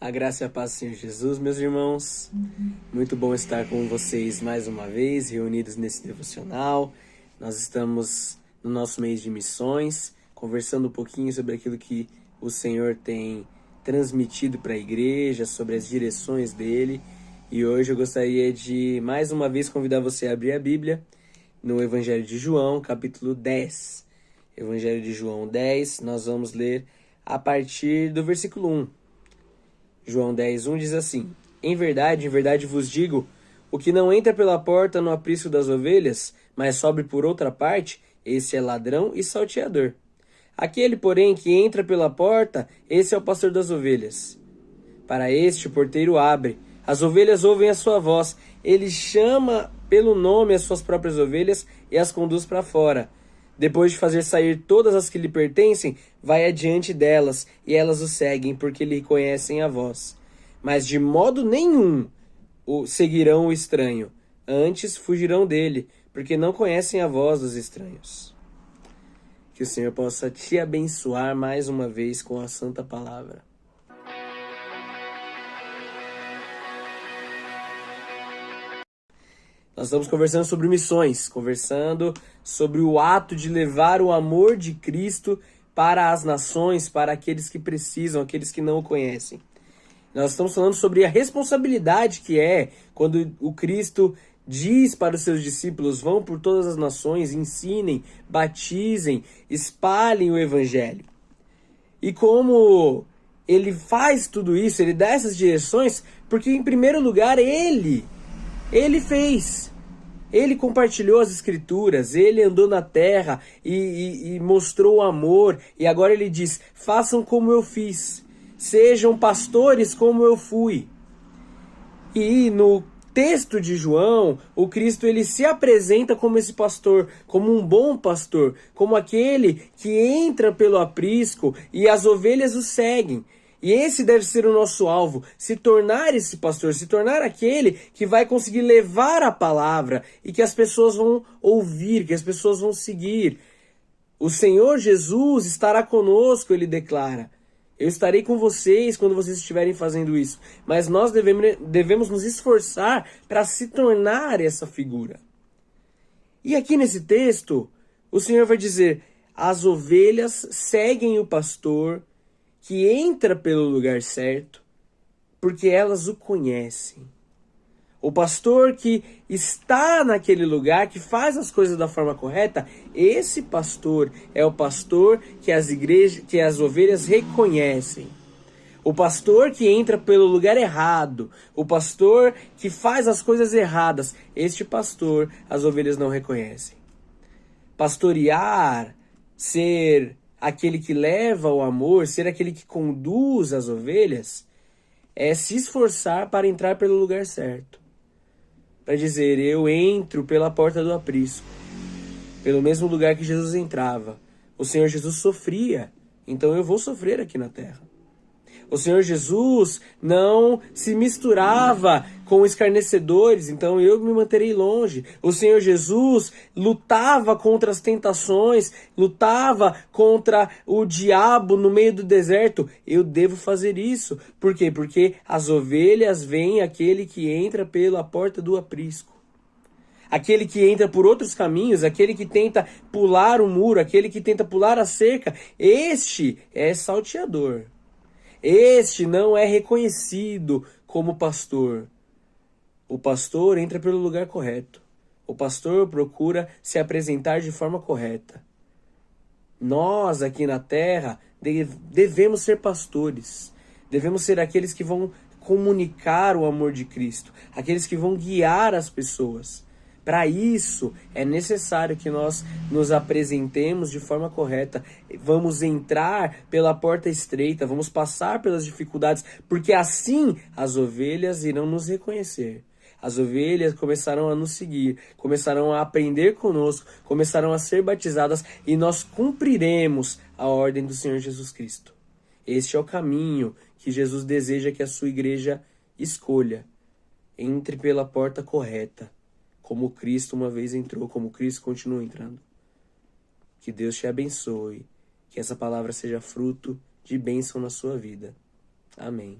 A graça e a paz do Senhor Jesus, meus irmãos. Muito bom estar com vocês mais uma vez, reunidos nesse devocional. Nós estamos no nosso mês de missões, conversando um pouquinho sobre aquilo que o Senhor tem transmitido para a igreja, sobre as direções dele. E hoje eu gostaria de, mais uma vez, convidar você a abrir a Bíblia no Evangelho de João, capítulo 10. Evangelho de João 10, nós vamos ler a partir do versículo 1. João 10:1 diz assim: em verdade vos digo, o que não entra pela porta no aprisco das ovelhas, mas sobe por outra parte, esse é ladrão e salteador. Aquele, porém, que entra pela porta, esse é o pastor das ovelhas. Para este o porteiro abre, as ovelhas ouvem a sua voz, ele chama pelo nome as suas próprias ovelhas e as conduz para fora. Depois de fazer sair todas as que lhe pertencem, vai adiante delas, e elas o seguem, porque lhe conhecem a voz. Mas de modo nenhum seguirão o estranho, antes fugirão dele, porque não conhecem a voz dos estranhos. Que o Senhor possa te abençoar mais uma vez com a santa palavra. Nós estamos conversando sobre missões, conversando sobre o ato de levar o amor de Cristo para as nações, para aqueles que precisam, aqueles que não o conhecem. Nós estamos falando sobre a responsabilidade que é quando o Cristo diz para os seus discípulos: vão por todas as nações, ensinem, batizem, espalhem o Evangelho. E como ele faz tudo isso, ele dá essas direções, porque em primeiro lugar ele fez. Ele compartilhou as escrituras, ele andou na terra e mostrou o amor. E agora ele diz: façam como eu fiz, sejam pastores como eu fui. E no texto de João, o Cristo ele se apresenta como esse pastor, como um bom pastor, como aquele que entra pelo aprisco e as ovelhas o seguem. E esse deve ser o nosso alvo, se tornar esse pastor, se tornar aquele que vai conseguir levar a palavra e que as pessoas vão ouvir, que as pessoas vão seguir. O Senhor Jesus estará conosco, ele declara. Eu estarei com vocês quando vocês estiverem fazendo isso. Mas nós devemos nos esforçar para se tornar essa figura. E aqui nesse texto, o Senhor vai dizer: as ovelhas seguem o pastor que entra pelo lugar certo, porque elas o conhecem. O pastor que está naquele lugar, que faz as coisas da forma correta, esse pastor é o pastor que as ovelhas reconhecem. O pastor que entra pelo lugar errado, o pastor que faz as coisas erradas, este pastor as ovelhas não reconhecem. Pastorear, ser aquele que leva o amor, ser aquele que conduz as ovelhas, é se esforçar para entrar pelo lugar certo. Para dizer: eu entro pela porta do aprisco, pelo mesmo lugar que Jesus entrava. O Senhor Jesus sofria, então eu vou sofrer aqui na terra. O Senhor Jesus não se misturava com escarnecedores, então eu me manterei longe. O Senhor Jesus lutava contra as tentações, lutava contra o diabo no meio do deserto. Eu devo fazer isso. Por quê? Porque as ovelhas veem aquele que entra pela porta do aprisco. Aquele que entra por outros caminhos, aquele que tenta pular o muro, aquele que tenta pular a cerca, este é salteador. Este não é reconhecido como pastor. O pastor entra pelo lugar correto. O pastor procura se apresentar de forma correta. Nós aqui na terra devemos ser pastores. Devemos ser aqueles que vão comunicar o amor de Cristo. Aqueles que vão guiar as pessoas. Para isso, é necessário que nós nos apresentemos de forma correta. Vamos entrar pela porta estreita, vamos passar pelas dificuldades, porque assim as ovelhas irão nos reconhecer. As ovelhas começarão a nos seguir, começarão a aprender conosco, começarão a ser batizadas e nós cumpriremos a ordem do Senhor Jesus Cristo. Este é o caminho que Jesus deseja que a sua igreja escolha. Entre pela porta correta, como Cristo uma vez entrou, como Cristo continua entrando. Que Deus te abençoe, que essa palavra seja fruto de bênção na sua vida. Amém.